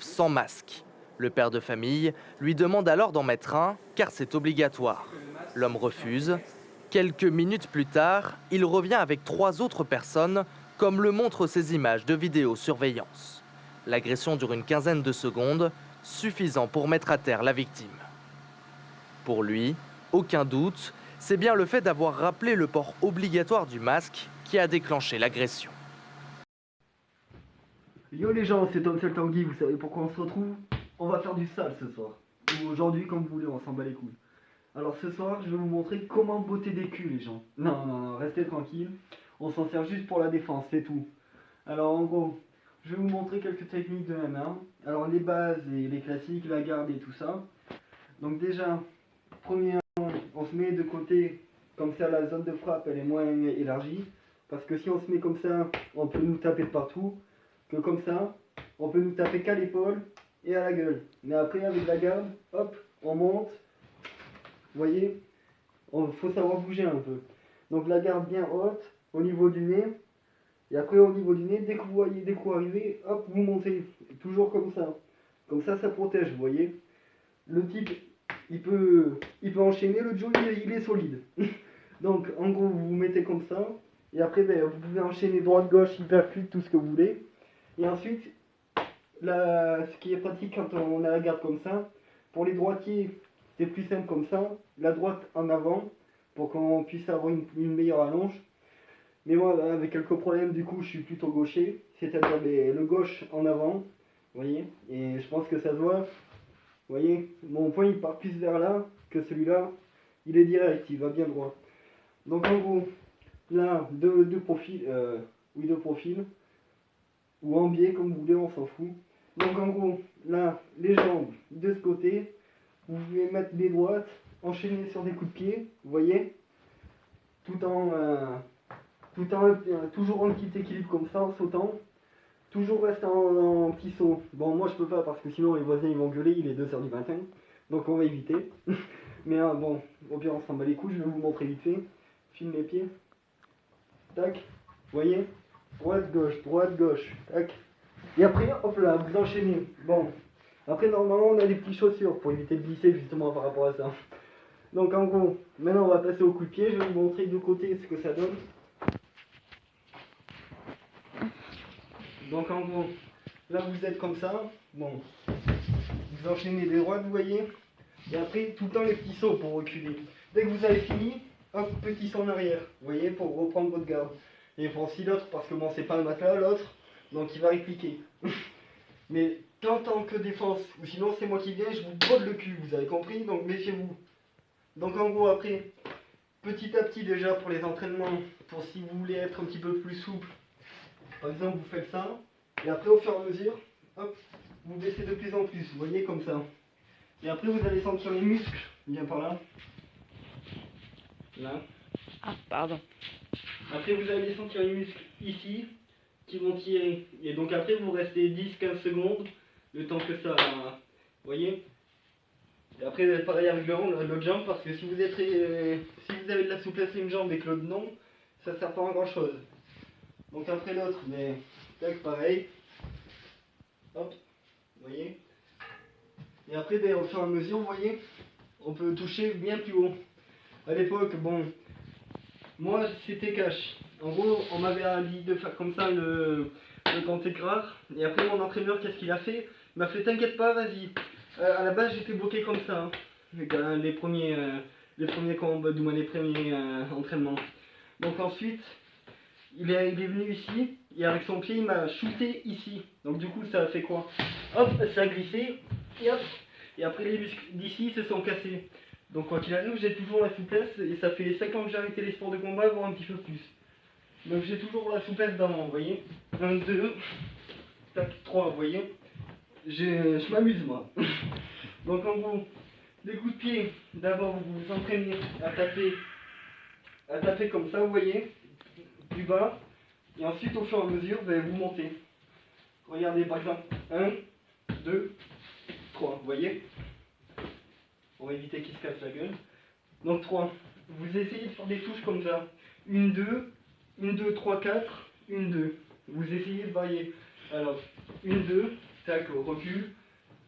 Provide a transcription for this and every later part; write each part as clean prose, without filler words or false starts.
sans masque. Le père de famille lui demande alors d'en mettre un car c'est obligatoire. L'homme refuse. Quelques minutes plus tard, il revient avec 3 autres personnes, comme le montrent ces images de vidéosurveillance. L'agression dure une quinzaine de secondes, suffisant pour mettre à terre la victime. Pour lui, aucun doute, c'est bien le fait d'avoir rappelé le port obligatoire du masque qui a déclenché l'agression. Yo les gens, c'est Tom Seul Tanguy, vous savez pourquoi on se retrouve? On va faire du sale ce soir. Ou aujourd'hui, comme vous voulez, on s'en bat les couilles. Alors ce soir, je vais vous montrer comment botter des culs les gens. Non, non, non, restez tranquille. On s'en sert juste pour la défense, c'est tout. Alors en gros, je vais vous montrer quelques techniques de MMA. Alors les bases et les classiques, la garde et tout ça. Donc déjà, premièrement, on se met de côté, comme ça la zone de frappe elle est moins élargie. Parce que si on se met comme ça, on peut nous taper de partout. Que comme ça, on peut nous taper qu'à l'épaule et à la gueule. Mais après, avec la garde, hop, on monte. Vous voyez, il faut savoir bouger un peu. Donc la garde bien haute, au niveau du nez. Et après, au niveau du nez, dès que vous voyez, dès que vous arrivez, hop, vous montez. Toujours comme ça. Comme ça protège, vous voyez. Le type, il peut enchaîner, le Joe, il est solide. Donc, en gros, vous vous mettez comme ça. Et après, ben, vous pouvez enchaîner droite-gauche, hypercute, tout ce que vous voulez. Et ensuite, ce qui est pratique quand on a la garde comme ça, pour les droitiers, c'est plus simple comme ça. La droite en avant, pour qu'on puisse avoir une meilleure allonge. Mais moi, avec quelques problèmes, du coup, je suis plutôt gaucher. C'est-à-dire le gauche en avant, vous voyez. Et je pense que ça se voit. Vous voyez, mon poing, il part plus vers là que celui-là. Il est direct, il va bien droit. Donc en gros, là, deux profils, deux profils. Ou en biais comme vous voulez, on s'en fout. Donc en gros, là, les jambes de ce côté, vous pouvez mettre les droites, enchaîner sur des coups de pied, vous voyez, toujours en petit équilibre comme ça, en sautant, toujours rester en petit saut. Bon, moi je peux pas parce que sinon les voisins ils vont gueuler, il est 2h du matin, donc on va éviter. Mais bon, au pire on s'en bat les couilles, je vais vous montrer vite fait. Filme les pieds, tac, vous voyez, droite, gauche, tac. Et après, hop là, vous enchaînez. Bon, après normalement on a des petites chaussures pour éviter de glisser justement par rapport à ça. Donc en gros, maintenant on va passer au coup de pied, je vais vous montrer de côté ce que ça donne. Donc en gros, là vous êtes comme ça, bon, vous enchaînez des droites, vous voyez. Et après, tout le temps les petits sauts pour reculer. Dès que vous avez fini, hop, petit saut en arrière, vous voyez, pour reprendre votre garde. Et pour aussi l'autre, parce que bon, c'est pas un matelas l'autre, donc il va répliquer. Mais tant que défense, ou sinon c'est moi qui viens, je vous brode le cul, vous avez compris, donc méfiez-vous. Donc en gros après, petit à petit déjà pour les entraînements, pour si vous voulez être un petit peu plus souple, par exemple vous faites ça, et après au fur et à mesure, hop, vous baissez de plus en plus, vous voyez comme ça. Et après vous allez sentir les muscles, viens par là. Là. Ah, pardon. Après vous allez sentir les muscles ici, qui vont tirer. Et donc après vous restez 10-15 secondes, le temps que ça... Vous voyez. Et après pareil avec l'autre jambe, parce que si vous avez de la souplesse à une jambe et que l'autre non, ça sert pas à grand chose. Donc après l'autre, mais tac pareil. Hop, vous voyez. Et après ben, au fur et à mesure, vous voyez, on peut toucher bien plus haut. À l'époque, bon, moi c'était cash. En gros, on m'avait dit de faire comme ça le panthégraphe. Et après, mon entraîneur, qu'est-ce qu'il a fait? Il m'a fait t'inquiète pas, vas-y. À la base, j'étais bloqué comme ça. Hein. Les premiers combats, du moins les premiers entraînements. Donc ensuite, il est venu ici. Et avec son pied, il m'a shooté ici. Donc du coup, ça a fait quoi? Hop, ça a glissé. Et hop. Et après, les muscles d'ici se sont cassés. Donc quoi qu'il arrive, j'ai toujours la souplesse. Et ça fait 5 ans que j'ai arrêté les sports de combat, voire un petit peu plus. Donc j'ai toujours la souplesse d'avant, vous voyez. 1, 2, tac, 3, vous voyez. Je m'amuse moi. Donc en gros, les coups de pied, d'abord vous vous entraînez à taper comme ça, vous voyez, du bas. Et ensuite au fur et à mesure, vous montez. Regardez par exemple, 1, 2, 3, vous voyez. Pour éviter qu'il se casse la gueule. Donc 3, vous essayez de faire des touches comme ça. 1, 2, 1, 2, 3, 4, 1, 2. Vous essayez de varier. Alors, 1, 2, tac, recule.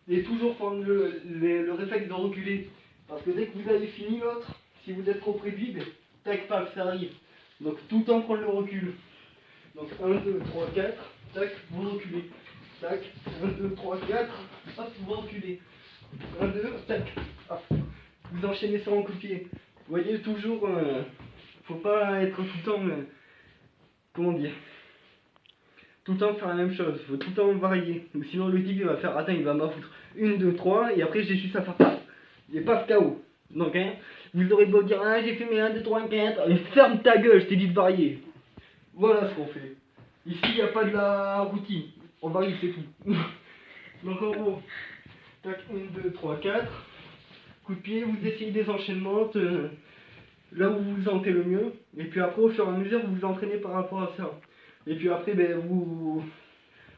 Et toujours prendre le réflexe de reculer. Parce que dès que vous avez fini l'autre, si vous êtes trop près de lui, ben, tac, paf, ça arrive. Donc tout le temps prendre le recul. Donc 1, 2, 3, 4, tac, vous reculez. Tac, 1, 2, 3, 4, hop, vous reculez. 1, 2, tac, hop. Vous enchaînez ça en coup de pied. Vous voyez, toujours, faut pas être tout le temps, comment dire, tout le temps faire la même chose, faut tout le temps varier. Ou sinon le type il va faire, attends, il va m'affoutre 1, 2, 3, et après j'ai juste à faire paf. J'ai paf KO. Donc hein, vous aurez beau dire, ah j'ai fait mes 1, 2, 3, 4, et ferme ta gueule, je t'ai dit de varier. Voilà ce qu'on fait. Ici il n'y a pas de la routine, on varie c'est tout. Donc en gros, tac, 1, 2, 3, 4, coup de pied, vous essayez des enchaînements, là où vous vous sentez le mieux, et puis après au fur et à mesure vous vous entraînez par rapport à ça. Et puis après ben,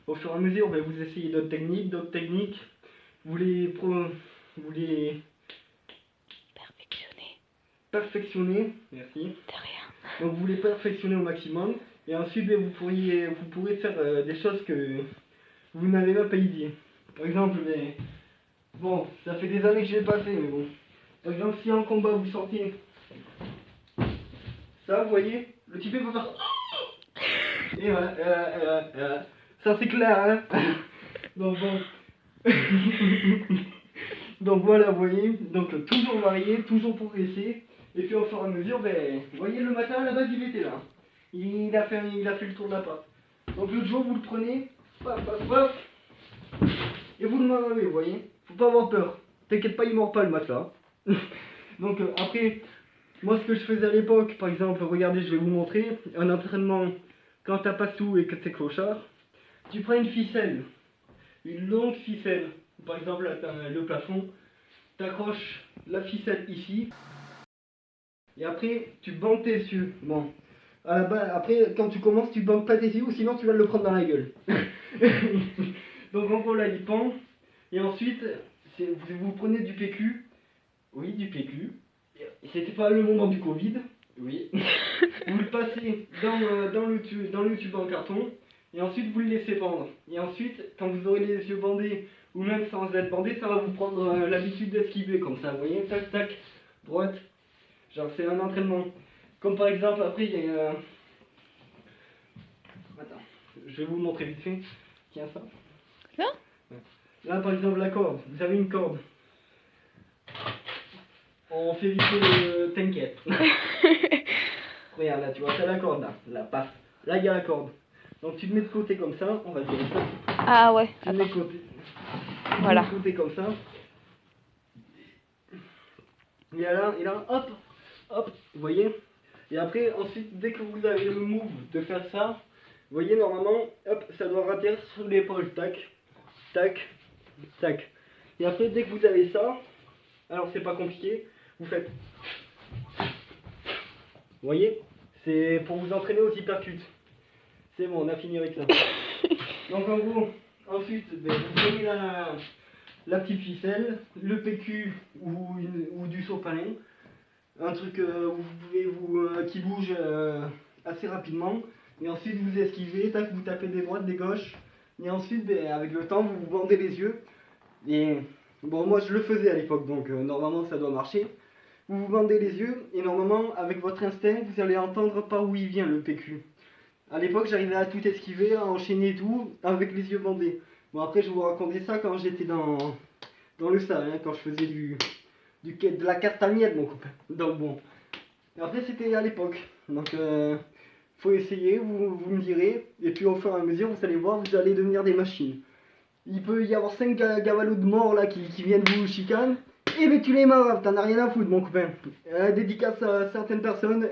au fur et à mesure ben, vous essayez d'autres techniques, vous les perfectionner, merci. De rien. Donc vous les perfectionnez au maximum, et ensuite ben, vous pourrez faire des choses que vous n'avez même pas idée. Par exemple, ben, bon, ça fait des années que je l'ai pas fait, mais bon. Par exemple, si en combat vous sortez ça, vous voyez, le type va faire. Et voilà, ça c'est clair, hein. Donc bon. Donc voilà, vous voyez, donc toujours varier, toujours progresser. Et puis au fur et à mesure, ben, vous voyez, le matin à la base il était là. Il a fait le tour de la pâte. Donc l'autre jour vous le prenez, paf, paf, paf, et vous le mangez, vous voyez. Faut pas avoir peur. T'inquiète pas, il mord pas le matelas. Donc après, moi ce que je faisais à l'époque, par exemple, regardez, je vais vous montrer, un entraînement, quand t'as pas tout et que t'es clochard, tu prends une ficelle, une longue ficelle, par exemple là t'as le plafond, t'accroches la ficelle ici, et après tu bandes tes yeux. Bon, à la base, après quand tu commences, tu bandes pas tes yeux, ou sinon tu vas le prendre dans la gueule. Donc en gros là il pend, et ensuite vous prenez du PQ, oui du PQ, c'était pas le moment du Covid, oui. Vous le passez dans le tube en carton, et ensuite vous le laissez pendre. Et ensuite, quand vous aurez les yeux bandés, ou même sans être bandé, ça va vous prendre l'habitude d'esquiver, comme ça, vous voyez, tac, tac, droite. Genre c'est un entraînement. Comme par exemple, après il y a... Attends, je vais vous montrer vite fait. Tiens ça. Là ? Ouais. Là par exemple la corde, vous avez une corde. On fait vite fait t'inquiète. Regarde là, tu vois, t'as la corde là, là, paf. Là il y a la corde. Donc tu te mets de côté comme ça, on va dire ça. Ah ouais. Tu te mets de côté. Voilà. Tu te mets de côté comme ça. Et là, hop, hop, vous voyez. Et après, ensuite, dès que vous avez le move de faire ça, vous voyez, normalement, hop, ça doit rater sur l'épaule, tac, tac, tac. Et après, dès que vous avez ça, alors c'est pas compliqué, vous faites. Vous voyez, c'est pour vous entraîner aux hypercutes. C'est bon, on a fini avec ça. Donc en gros, ensuite, ben, vous prenez la petite ficelle, le PQ ou du sopalin, un truc où vous pouvez qui bouge assez rapidement, et ensuite vous esquivez, tac, vous tapez des droites, des gauches, et ensuite ben, avec le temps vous vous bandez les yeux, et bon moi je le faisais à l'époque, donc normalement ça doit marcher. Vous vous bandez les yeux, et normalement avec votre instinct vous allez entendre par où il vient le PQ. À l'époque j'arrivais à tout esquiver, à enchaîner tout avec les yeux bandés. Bon après je vais vous raconter ça quand j'étais dans le sale, hein, quand je faisais de la castagnette mon copain. Donc bon. Et après c'était à l'époque. Donc faut essayer, vous me direz. Et puis au fur et à mesure vous allez voir, vous allez devenir des machines. Il peut y avoir 5 gavalos de morts là qui viennent vous chicaner. Et ben tu les marres, t'en as rien à foutre mon copain. Dédicace à certaines personnes.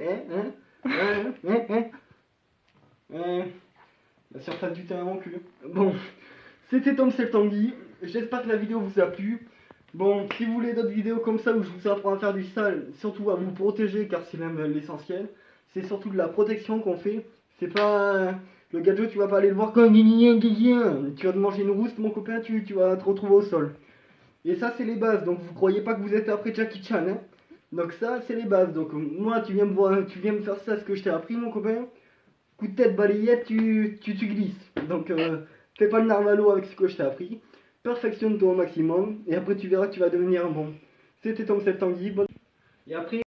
La surface du terrain en cul. Bon, c'était Tom Seltanguy. J'espère que la vidéo vous a plu. Bon, si vous voulez d'autres vidéos comme ça où je vous apprends à faire du sale, surtout à vous protéger car c'est même l'essentiel. C'est surtout de la protection qu'on fait. C'est pas le gadget, tu vas pas aller le voir comme tu vas te manger une rouste mon copain, tu vas te retrouver au sol. Et ça c'est les bases, donc vous croyez pas que vous êtes après Jackie Chan, hein. Donc ça c'est les bases, donc moi tu viens me faire ça ce que je t'ai appris mon copain. Coup de tête balayette, tu glisses. Donc Fais pas le narvalo avec ce que je t'ai appris. Perfectionne-toi au maximum et après tu verras que tu vas devenir un bon. C'était Tom Tanguy. Et après